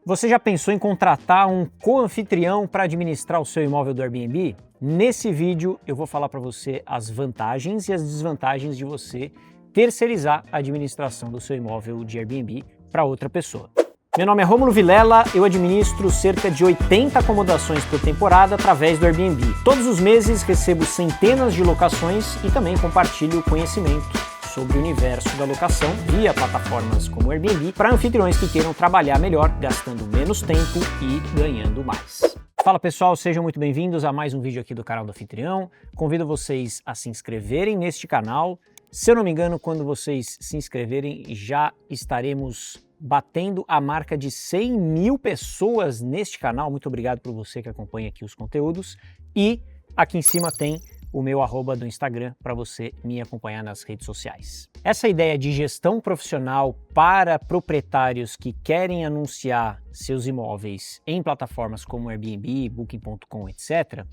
Você já pensou em contratar um co-anfitrião para administrar o seu imóvel do Airbnb? Nesse vídeo eu vou falar para você as vantagens e as desvantagens de você terceirizar a administração do seu imóvel de Airbnb para outra pessoa. Meu nome é Rômulo Vilela, eu administro cerca de 80 acomodações por temporada através do Airbnb. Todos os meses recebo centenas de locações e também compartilho conhecimento sobre o universo da locação via plataformas como o Airbnb para anfitriões que queiram trabalhar melhor, gastando menos tempo e ganhando mais. Fala pessoal, sejam muito bem-vindos a mais um vídeo aqui do canal do Anfitrião. Convido vocês a se inscreverem neste canal. Se eu não me engano, quando vocês se inscreverem, já estaremos batendo a marca de 100 mil pessoas neste canal. Muito obrigado por você que acompanha aqui os conteúdos. E aqui em cima tem o meu arroba do Instagram para você me acompanhar nas redes sociais. Essa ideia de gestão profissional para proprietários que querem anunciar seus imóveis em plataformas como Airbnb, Booking.com, etc.,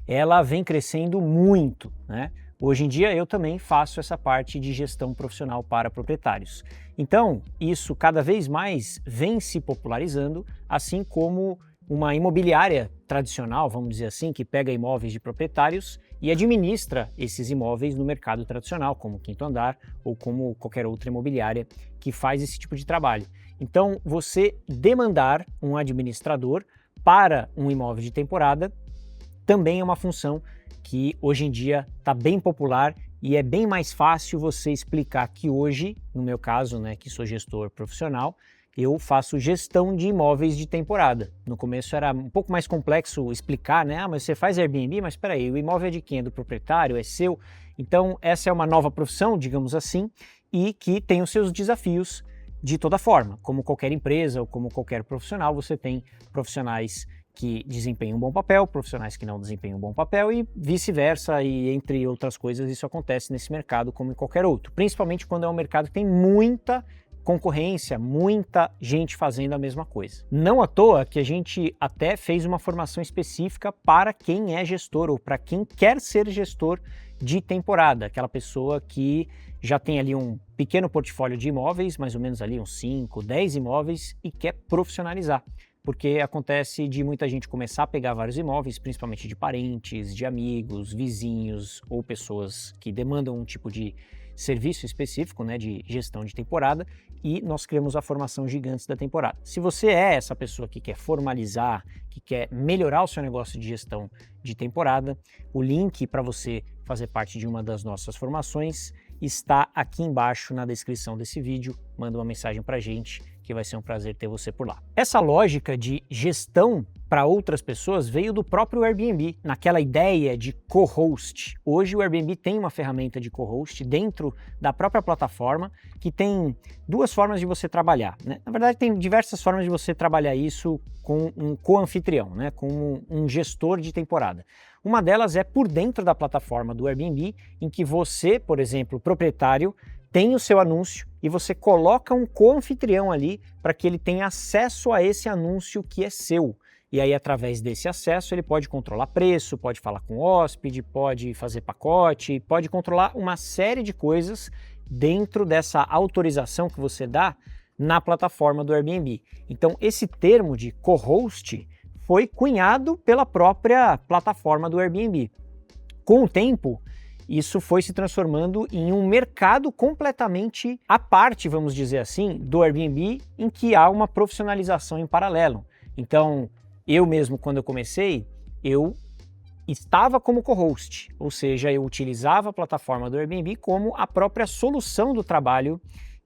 ela vem crescendo muito, né? Hoje em dia eu também faço essa parte de gestão profissional para proprietários. Então, isso cada vez mais vem se popularizando, assim como uma imobiliária tradicional, vamos dizer assim, que pega imóveis de proprietários e administra esses imóveis no mercado tradicional, como Quinto Andar ou como qualquer outra imobiliária que faz esse tipo de trabalho. Então, você demandar um administrador para um imóvel de temporada também é uma função que hoje em dia está bem popular e é bem mais fácil você explicar que hoje, no meu caso, né, que sou gestor profissional, eu faço gestão de imóveis de temporada. No começo era um pouco mais complexo explicar, né? Ah, mas você faz Airbnb, mas espera aí, o imóvel é de quem? É do proprietário? É seu? Então essa é uma nova profissão, digamos assim, e que tem os seus desafios de toda forma. Como qualquer empresa ou como qualquer profissional, você tem profissionais que desempenham um bom papel, profissionais que não desempenham um bom papel e vice-versa, e entre outras coisas isso acontece nesse mercado como em qualquer outro, principalmente quando é um mercado que tem muita concorrência, muita gente fazendo a mesma coisa. Não à toa que a gente até fez uma formação específica para quem é gestor ou para quem quer ser gestor de temporada, aquela pessoa que já tem ali um pequeno portfólio de imóveis, mais ou menos ali uns 5, 10 imóveis e quer profissionalizar. Porque acontece de muita gente começar a pegar vários imóveis, principalmente de parentes, de amigos, vizinhos ou pessoas que demandam um tipo de serviço específico, né, de gestão de temporada, e nós criamos a formação Gigantes da Temporada. Se você é essa pessoa que quer formalizar, que quer melhorar o seu negócio de gestão de temporada, o link para você fazer parte de uma das nossas formações está aqui embaixo na descrição desse vídeo. Manda uma mensagem para a gente, que vai ser um prazer ter você por lá. Essa lógica de gestão para outras pessoas veio do próprio Airbnb, naquela ideia de co-host. Hoje o Airbnb tem uma ferramenta de co-host dentro da própria plataforma que tem duas formas de você trabalhar, né? Na verdade tem diversas formas de você trabalhar isso com um co-anfitrião, né? Com um gestor de temporada. Uma delas é por dentro da plataforma do Airbnb, em que você, por exemplo, proprietário, tem o seu anúncio e você coloca um co-anfitrião ali para que ele tenha acesso a esse anúncio que é seu. E aí, através desse acesso, ele pode controlar preço, pode falar com o hóspede, pode fazer pacote, pode controlar uma série de coisas dentro dessa autorização que você dá na plataforma do Airbnb. Então, esse termo de co-host foi cunhado pela própria plataforma do Airbnb. Com o tempo, isso foi se transformando em um mercado completamente à parte, vamos dizer assim, do Airbnb, em que há uma profissionalização em paralelo. Então, eu mesmo, quando eu comecei, eu estava como co-host, ou seja, eu utilizava a plataforma do Airbnb como a própria solução do trabalho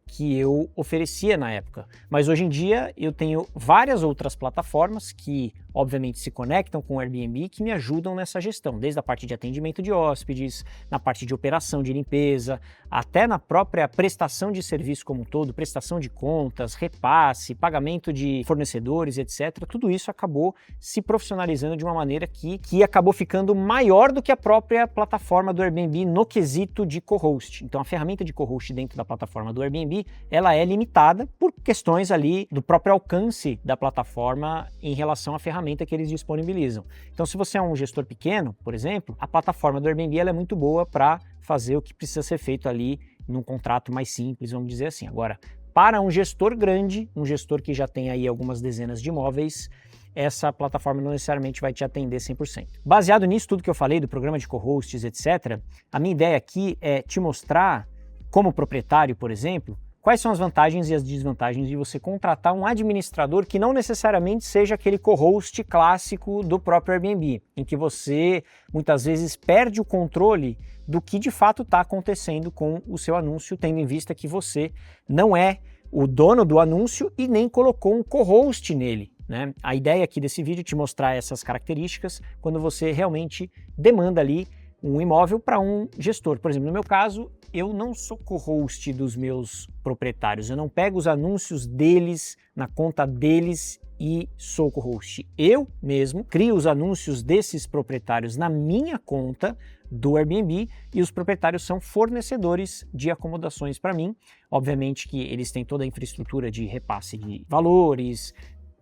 que eu oferecia na época. Mas hoje em dia eu tenho várias outras plataformas que obviamente se conectam com o Airbnb, que me ajudam nessa gestão, desde a parte de atendimento de hóspedes, na parte de operação de limpeza, até na própria prestação de serviço como um todo, prestação de contas, repasse, pagamento de fornecedores, etc. Tudo isso acabou se profissionalizando de uma maneira que acabou ficando maior do que a própria plataforma do Airbnb no quesito de co-host. Então a ferramenta de co-host dentro da plataforma do Airbnb, ela é limitada por questões ali do próprio alcance da plataforma em relação à ferramenta que eles disponibilizam. Então, se você é um gestor pequeno, por exemplo, a plataforma do Airbnb ela é muito boa para fazer o que precisa ser feito ali num contrato mais simples, vamos dizer assim. Agora, Para um gestor grande, um gestor que já tem aí algumas dezenas de imóveis, essa plataforma não necessariamente vai te atender 100%. Baseado nisso tudo que eu falei, do programa de co-hosts, etc., a minha ideia aqui é te mostrar, como proprietário, por exemplo, quais são as vantagens e as desvantagens de você contratar um administrador que não necessariamente seja aquele co-host clássico do próprio Airbnb, em que você muitas vezes perde o controle do que de fato está acontecendo com o seu anúncio, tendo em vista que você não é o dono do anúncio e nem colocou um co-host nele, né? A ideia aqui desse vídeo é te mostrar essas características quando você realmente demanda ali um imóvel para um gestor. Por exemplo, no meu caso, eu não sou co-host dos meus proprietários, eu não pego os anúncios deles na conta deles e sou co-host. Eu mesmo crio os anúncios desses proprietários na minha conta do Airbnb e os proprietários são fornecedores de acomodações para mim. Obviamente que eles têm toda a infraestrutura de repasse de valores,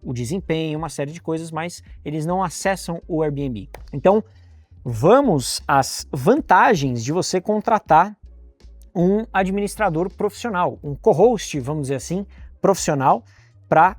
o desempenho, uma série de coisas, mas eles não acessam o Airbnb. Então, vamos às vantagens de você contratar um administrador profissional, um co-host, vamos dizer assim, profissional para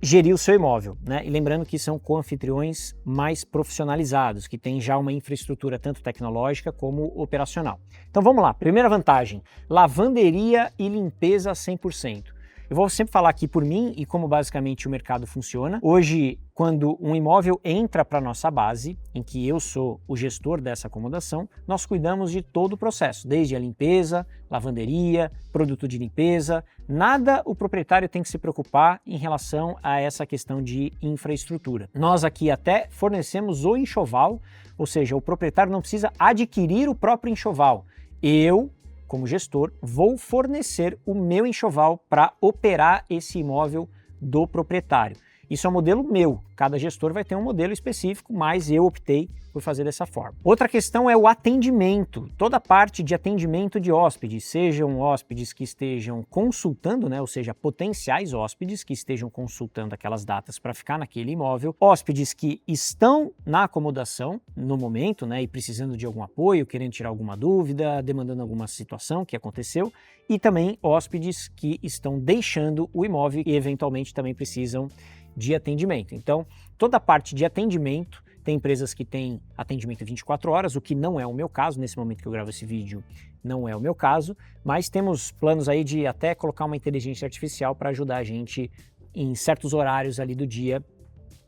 gerir o seu imóvel, né? E lembrando que são co-anfitriões mais profissionalizados, que têm já uma infraestrutura tanto tecnológica como operacional. Então vamos lá, primeira vantagem, lavanderia e limpeza 100%. Eu vou sempre falar aqui por mim e como basicamente o mercado funciona. Hoje, quando um imóvel entra para a nossa base, em que eu sou o gestor dessa acomodação, nós cuidamos de todo o processo, desde a limpeza, lavanderia, produto de limpeza, nada o proprietário tem que se preocupar em relação a essa questão de infraestrutura. Nós aqui até fornecemos o enxoval, ou seja, o proprietário não precisa adquirir o próprio enxoval. Eu, como gestor, vou fornecer o meu enxoval para operar esse imóvel do proprietário. Isso é um modelo meu, cada gestor vai ter um modelo específico, mas eu optei por fazer dessa forma. Outra questão é o atendimento, toda a parte de atendimento de hóspedes, sejam hóspedes que estejam consultando, né, ou seja, potenciais hóspedes que estejam consultando aquelas datas para ficar naquele imóvel, hóspedes que estão na acomodação no momento, né, e precisando de algum apoio, querendo tirar alguma dúvida, demandando alguma situação que aconteceu, e também hóspedes que estão deixando o imóvel e eventualmente também precisam de atendimento. Então, toda a parte de atendimento, tem empresas que têm atendimento 24 horas, o que não é o meu caso, nesse momento que eu gravo esse vídeo não é o meu caso, mas temos planos aí de até colocar uma inteligência artificial para ajudar a gente em certos horários ali do dia,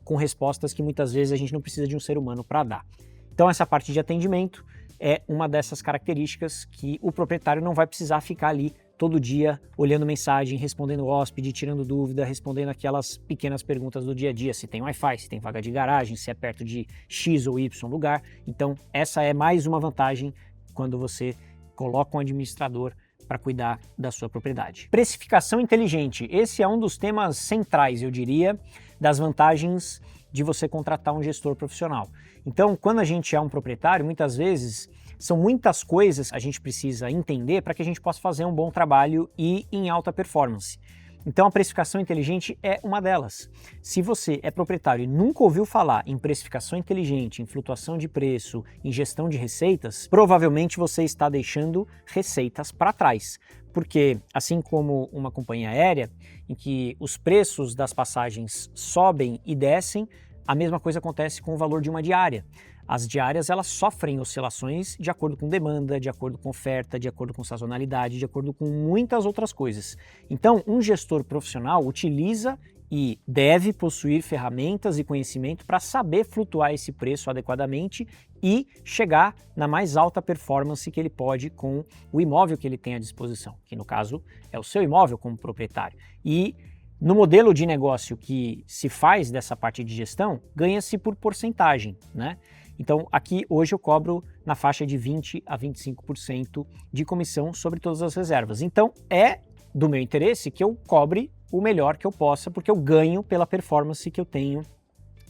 com respostas que muitas vezes a gente não precisa de um ser humano para dar. Então essa parte de atendimento é uma dessas características que o proprietário não vai precisar ficar ali todo dia olhando mensagem, respondendo hóspede, tirando dúvida, respondendo aquelas pequenas perguntas do dia a dia, se tem Wi-Fi, se tem vaga de garagem, se é perto de X ou Y lugar. Então essa é mais uma vantagem quando você coloca um administrador para cuidar da sua propriedade. Precificação inteligente, esse é um dos temas centrais, eu diria, das vantagens de você contratar um gestor profissional. Então, quando a gente é um proprietário, muitas vezes são muitas coisas que a gente precisa entender para que a gente possa fazer um bom trabalho e em alta performance. Então a precificação inteligente é uma delas. Se você é proprietário e nunca ouviu falar em precificação inteligente, em flutuação de preço, em gestão de receitas, provavelmente você está deixando receitas para trás. Porque assim como uma companhia aérea, em que os preços das passagens sobem e descem, a mesma coisa acontece com o valor de uma diária. As diárias elas sofrem oscilações de acordo com demanda, de acordo com oferta, de acordo com sazonalidade, de acordo com muitas outras coisas. Então, um gestor profissional utiliza e deve possuir ferramentas e conhecimento para saber flutuar esse preço adequadamente e chegar na mais alta performance que ele pode com o imóvel que ele tem à disposição, que no caso é o seu imóvel como proprietário. E no modelo de negócio que se faz dessa parte de gestão, ganha-se por porcentagem, né? Então aqui hoje eu cobro na faixa de 20 a 25% de comissão sobre todas as reservas. Então é do meu interesse que eu cobre o melhor que eu possa, porque eu ganho pela performance que eu tenho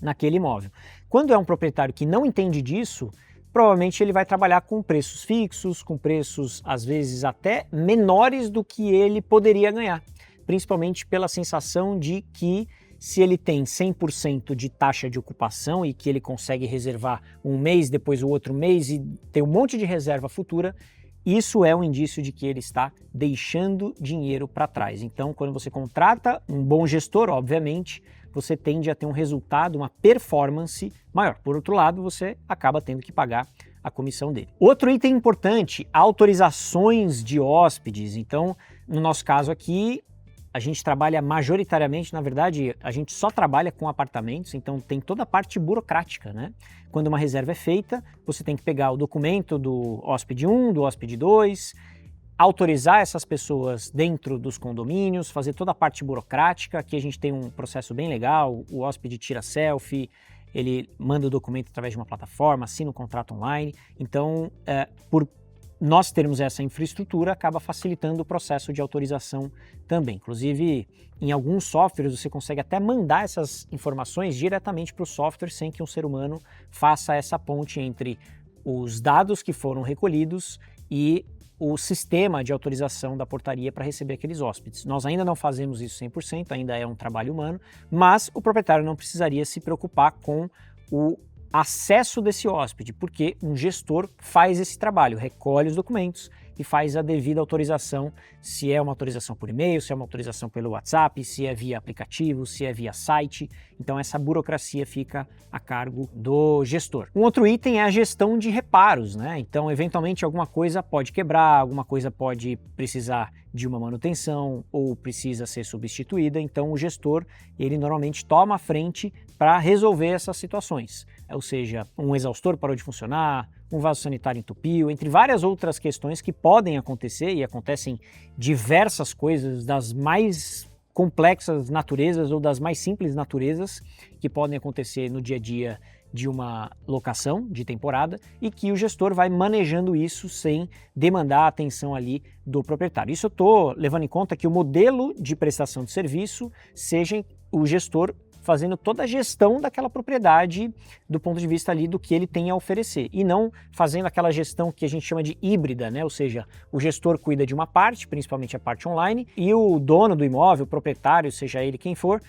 naquele imóvel. Quando é um proprietário que não entende disso, provavelmente ele vai trabalhar com preços fixos, com preços às vezes até menores do que ele poderia ganhar, principalmente pela sensação de que se ele tem 100% de taxa de ocupação e que ele consegue reservar um mês, depois o outro mês e ter um monte de reserva futura, isso é um indício de que ele está deixando dinheiro para trás. Então, quando você contrata um bom gestor, obviamente, você tende a ter um resultado, uma performance maior. Por outro lado, você acaba tendo que pagar a comissão dele. Outro item importante, autorizações de hóspedes. Então, no nosso caso aqui, a gente trabalha majoritariamente, na verdade, a gente só trabalha com apartamentos, então tem toda a parte burocrática, né? Quando uma reserva é feita, você tem que pegar o documento do hóspede 1, do hóspede 2, autorizar essas pessoas dentro dos condomínios, fazer toda a parte burocrática. Aqui a gente tem um processo bem legal, o hóspede tira selfie, ele manda o documento através de uma plataforma, assina um contrato online. Então, por nós termos essa infraestrutura, acaba facilitando o processo de autorização também. Inclusive, em alguns softwares você consegue até mandar essas informações diretamente para o software sem que um ser humano faça essa ponte entre os dados que foram recolhidos e o sistema de autorização da portaria para receber aqueles hóspedes. Nós ainda não fazemos isso 100%, ainda é um trabalho humano, mas o proprietário não precisaria se preocupar com o acesso desse hóspede, porque um gestor faz esse trabalho, recolhe os documentos e faz a devida autorização, se é uma autorização por e-mail, se é uma autorização pelo WhatsApp, se é via aplicativo, se é via site. Então essa burocracia fica a cargo do gestor. Um outro item é a gestão de reparos, né? Então, eventualmente, alguma coisa pode quebrar, alguma coisa pode precisar de uma manutenção ou precisa ser substituída. Então, o gestor, ele normalmente toma a frente para resolver essas situações. Ou seja, um exaustor parou de funcionar, um vaso sanitário entupiu, entre várias outras questões que podem acontecer, e acontecem diversas coisas das mais complexas naturezas ou das mais simples naturezas que podem acontecer no dia a dia de uma locação de temporada, e que o gestor vai manejando isso sem demandar a atenção ali do proprietário. Isso eu estou levando em conta que o modelo de prestação de serviço seja o gestor fazendo toda a gestão daquela propriedade do ponto de vista ali do que ele tem a oferecer, e não fazendo aquela gestão que a gente chama de híbrida, né? Ou seja, o gestor cuida de uma parte, principalmente a parte online, e o dono do imóvel, o proprietário, seja ele quem for,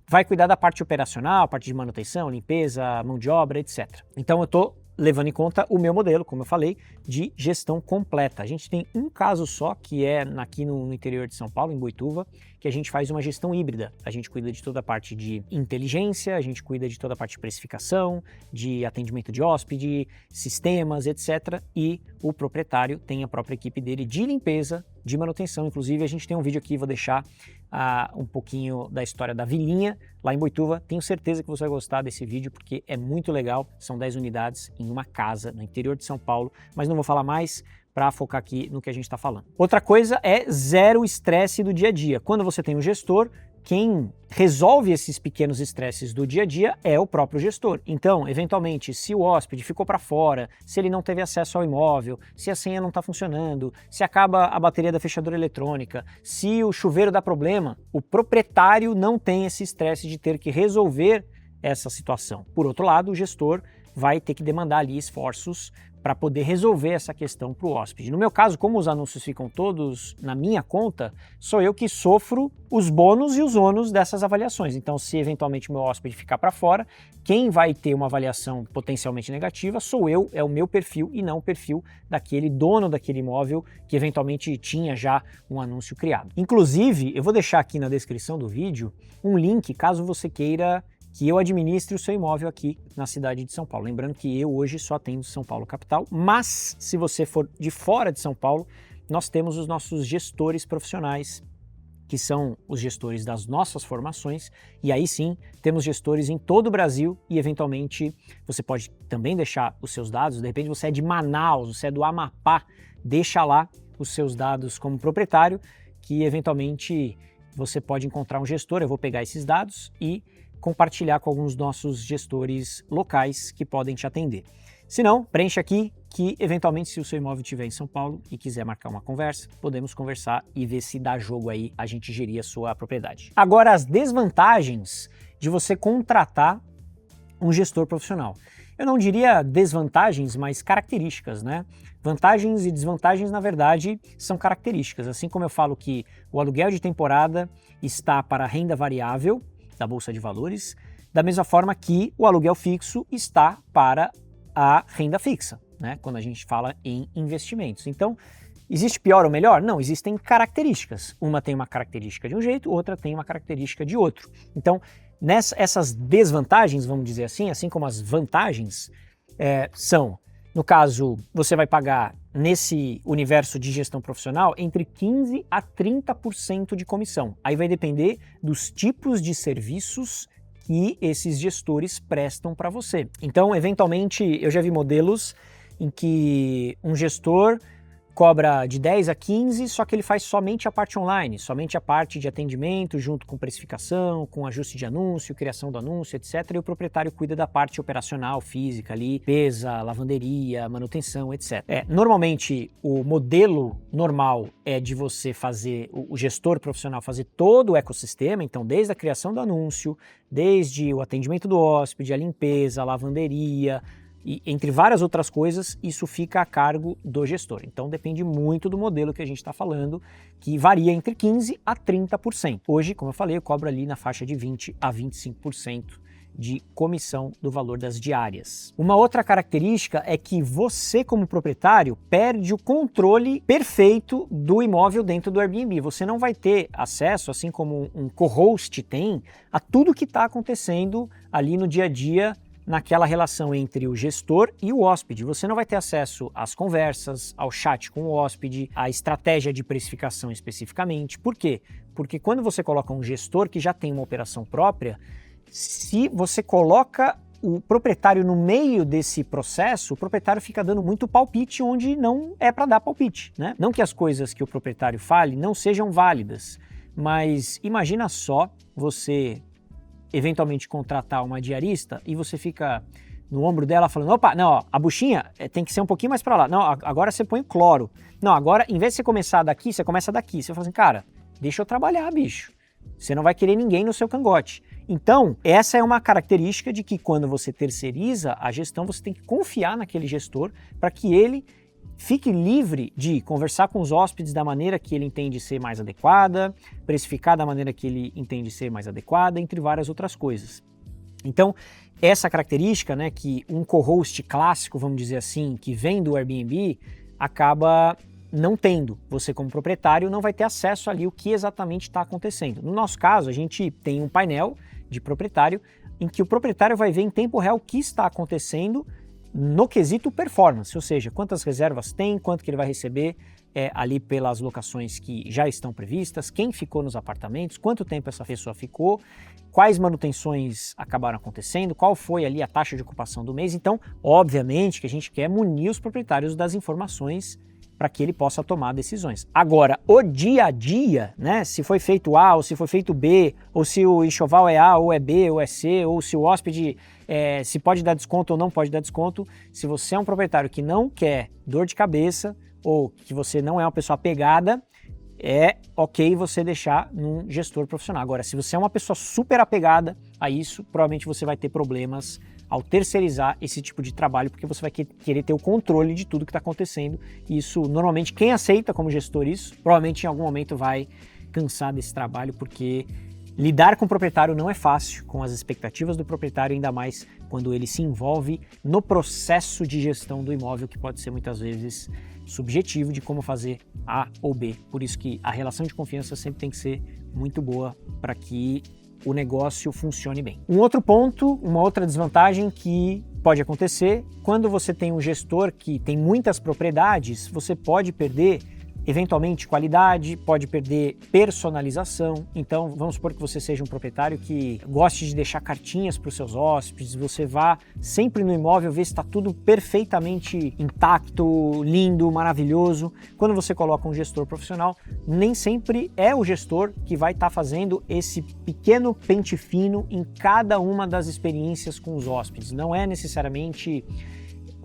vai cuidar da parte operacional, parte de manutenção, limpeza, mão de obra, etc. Então eu estou levando em conta o meu modelo, como eu falei, de gestão completa. A gente tem um caso só, que é aqui no interior de São Paulo, em Boituva, que a gente faz uma gestão híbrida. A gente cuida de toda a parte de inteligência, a gente cuida de toda a parte de precificação, de atendimento de hóspede, sistemas, etc. E o proprietário tem a própria equipe dele de limpeza, de manutenção. Inclusive, a gente tem um vídeo aqui, vou deixar um pouquinho da história da vilinha lá em Boituva. Tenho certeza que você vai gostar desse vídeo, porque é muito legal. São 10 unidades em uma casa no interior de São Paulo, mas não vou falar mais para focar aqui no que a gente está falando. Outra coisa é zero estresse do dia a dia. Quando você tem um gestor, quem resolve esses pequenos estresses do dia a dia é o próprio gestor. Então, eventualmente, se o hóspede ficou para fora, se ele não teve acesso ao imóvel, se a senha não está funcionando, se acaba a bateria da fechadura eletrônica, se o chuveiro dá problema, o proprietário não tem esse estresse de ter que resolver essa situação. Por outro lado, o gestor vai ter que demandar ali esforços para poder resolver essa questão para o hóspede. No meu caso, como os anúncios ficam todos na minha conta, sou eu que sofro os bônus e os ônus dessas avaliações. Então, se eventualmente o meu hóspede ficar para fora, quem vai ter uma avaliação potencialmente negativa sou eu, é o meu perfil e não o perfil daquele dono daquele imóvel que eventualmente tinha já um anúncio criado. Inclusive, eu vou deixar aqui na descrição do vídeo um link caso você queira que eu administre o seu imóvel aqui na cidade de São Paulo. Lembrando que eu hoje só atendo São Paulo capital, mas se você for de fora de São Paulo, nós temos os nossos gestores profissionais, que são os gestores das nossas formações, e aí sim temos gestores em todo o Brasil, e eventualmente você pode também deixar os seus dados. De repente você é de Manaus, você é do Amapá, deixa lá os seus dados como proprietário, que eventualmente você pode encontrar um gestor. Eu vou pegar esses dados e compartilhar com alguns nossos gestores locais que podem te atender. Se não, preencha aqui que, eventualmente, se o seu imóvel estiver em São Paulo e quiser marcar uma conversa, podemos conversar e ver se dá jogo aí a gente gerir a sua propriedade. Agora, as desvantagens de você contratar um gestor profissional. Eu não diria desvantagens, mas características, né? Vantagens e desvantagens, na verdade, são características. Assim como eu falo que o aluguel de temporada está para renda variável da Bolsa de Valores, da mesma forma que o aluguel fixo está para a renda fixa. né, quando a gente fala em investimentos. Então, existe pior ou melhor? Não, existem características. Uma tem uma característica de um jeito, outra tem uma característica de outro. Então, essas desvantagens, vamos dizer assim como as vantagens, são, no caso, você vai pagar nesse universo de gestão profissional entre 15% a 30% de comissão. Aí vai depender dos tipos de serviços que esses gestores prestam para você. Então, eventualmente, eu já vi modelos em que um gestor cobra de 10 a 15, só que ele faz somente a parte online, somente a parte de atendimento, junto com precificação, com ajuste de anúncio, criação do anúncio, etc. E o proprietário cuida da parte operacional, física ali, limpeza, lavanderia, manutenção, etc. Normalmente, o modelo normal é de você fazer, o gestor profissional fazer todo o ecossistema, então desde a criação do anúncio, desde o atendimento do hóspede, a limpeza, a lavanderia, e entre várias outras coisas, isso fica a cargo do gestor. Então depende muito do modelo que a gente está falando, que varia entre 15% a 30%. Hoje, como eu falei, eu cobro ali na faixa de 20% a 25% de comissão do valor das diárias. Uma outra característica é que você, como proprietário, perde o controle perfeito do imóvel dentro do Airbnb. Você não vai ter acesso, assim como um co-host tem, a tudo que está acontecendo ali no dia a dia, naquela relação entre o gestor e o hóspede. Você não vai ter acesso às conversas, ao chat com o hóspede, à estratégia de precificação especificamente. Por quê? Porque quando você coloca um gestor que já tem uma operação própria, se você coloca o proprietário no meio desse processo, o proprietário fica dando muito palpite onde não é para dar palpite, né? Não que as coisas que o proprietário fale não sejam válidas, mas imagina só você eventualmente contratar uma diarista e você fica no ombro dela falando, opa, não, ó, a buchinha tem que ser um pouquinho mais para lá, não, agora você põe o cloro, não, agora em vez de você começar daqui, você começa daqui, você fala assim, cara, deixa eu trabalhar, bicho, você não vai querer ninguém no seu cangote. Então, essa é uma característica de que quando você terceiriza a gestão, você tem que confiar naquele gestor para que ele fique livre de conversar com os hóspedes da maneira que ele entende ser mais adequada, precificar da maneira que ele entende ser mais adequada, entre várias outras coisas. Então, essa característica, né, que um co-host clássico, vamos dizer assim, que vem do Airbnb, acaba não tendo. Você, como proprietário, não vai ter acesso ali o que exatamente está acontecendo. No nosso caso, a gente tem um painel de proprietário em que o proprietário vai ver em tempo real o que está acontecendo no quesito performance, ou seja, quantas reservas tem, quanto que ele vai receber ali pelas locações que já estão previstas, quem ficou nos apartamentos, quanto tempo essa pessoa ficou, quais manutenções acabaram acontecendo, qual foi ali a taxa de ocupação do mês. Então, obviamente que a gente quer munir os proprietários das informações para que ele possa tomar decisões. Agora, o dia a dia, né, se foi feito A ou se foi feito B, ou se o enxoval é A ou é B ou é C, ou se o hóspede se pode dar desconto ou não pode dar desconto, se você é um proprietário que não quer dor de cabeça ou que você não é uma pessoa apegada, é ok você deixar num gestor profissional. Agora, se você é uma pessoa super apegada a isso, provavelmente você vai ter problemas ao terceirizar esse tipo de trabalho, porque você vai querer ter o controle de tudo que está acontecendo. E isso, normalmente, quem aceita como gestor isso, provavelmente em algum momento vai cansar desse trabalho, porque lidar com o proprietário não é fácil, com as expectativas do proprietário, ainda mais quando ele se envolve no processo de gestão do imóvel, que pode ser muitas vezes subjetivo de como fazer A ou B. Por isso que a relação de confiança sempre tem que ser muito boa para que o negócio funcione bem. Um outro ponto, uma outra desvantagem que pode acontecer, quando você tem um gestor que tem muitas propriedades, você pode perder eventualmente qualidade, pode perder personalização. Então, vamos supor que você seja um proprietário que goste de deixar cartinhas para os seus hóspedes, você vá sempre no imóvel ver se está tudo perfeitamente intacto, lindo, maravilhoso. Quando você coloca um gestor profissional, nem sempre é o gestor que vai estar fazendo esse pequeno pente fino em cada uma das experiências com os hóspedes. Não é necessariamente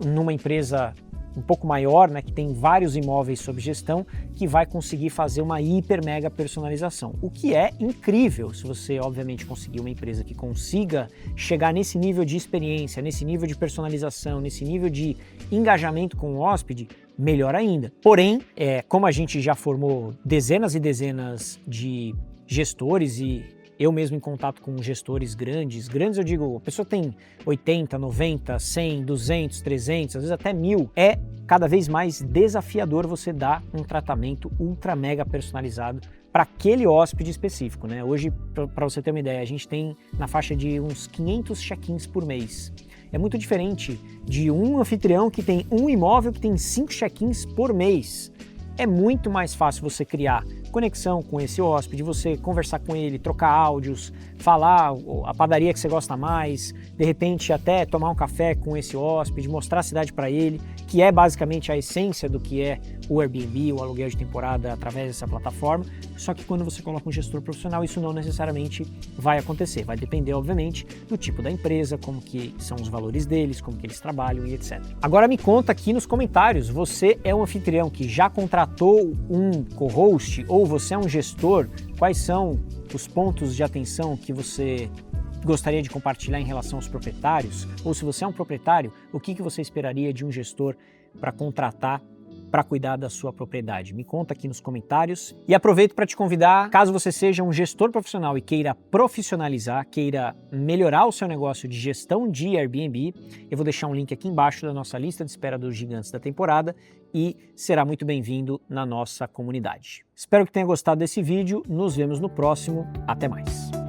numa empresa um pouco maior, né, que tem vários imóveis sob gestão, que vai conseguir fazer uma hiper mega personalização. O que é incrível se você, obviamente, conseguir uma empresa que consiga chegar nesse nível de experiência, nesse nível de personalização, nesse nível de engajamento com o hóspede, melhor ainda. Porém, como a gente já formou dezenas e dezenas de gestores e eu mesmo em contato com gestores grandes eu digo, a pessoa tem 80, 90, 100, 200, 300, às vezes até 1000, é cada vez mais desafiador você dar um tratamento ultra mega personalizado para aquele hóspede específico, né? Hoje, para você ter uma ideia, a gente tem na faixa de uns 500 check-ins por mês. É muito diferente de um anfitrião que tem um imóvel que tem 5 check-ins por mês. É muito mais fácil você criar conexão com esse hóspede, você conversar com ele, trocar áudios, falar a padaria que você gosta mais, de repente até tomar um café com esse hóspede, mostrar a cidade para ele, que é basicamente a essência do que é o Airbnb, o aluguel de temporada através dessa plataforma, só que quando você coloca um gestor profissional, isso não necessariamente vai acontecer, vai depender, obviamente, do tipo da empresa, como que são os valores deles, como que eles trabalham e etc. Agora me conta aqui nos comentários, você é um anfitrião que já contratou um co-host ou você é um gestor, quais são os pontos de atenção que você gostaria de compartilhar em relação aos proprietários? Ou se você é um proprietário, o que você esperaria de um gestor para contratar para cuidar da sua propriedade? Me conta aqui nos comentários e aproveito para te convidar, caso você seja um gestor profissional e queira profissionalizar, queira melhorar o seu negócio de gestão de Airbnb, eu vou deixar um link aqui embaixo da nossa lista de espera dos gigantes da temporada e será muito bem-vindo na nossa comunidade. Espero que tenha gostado desse vídeo, nos vemos no próximo, até mais!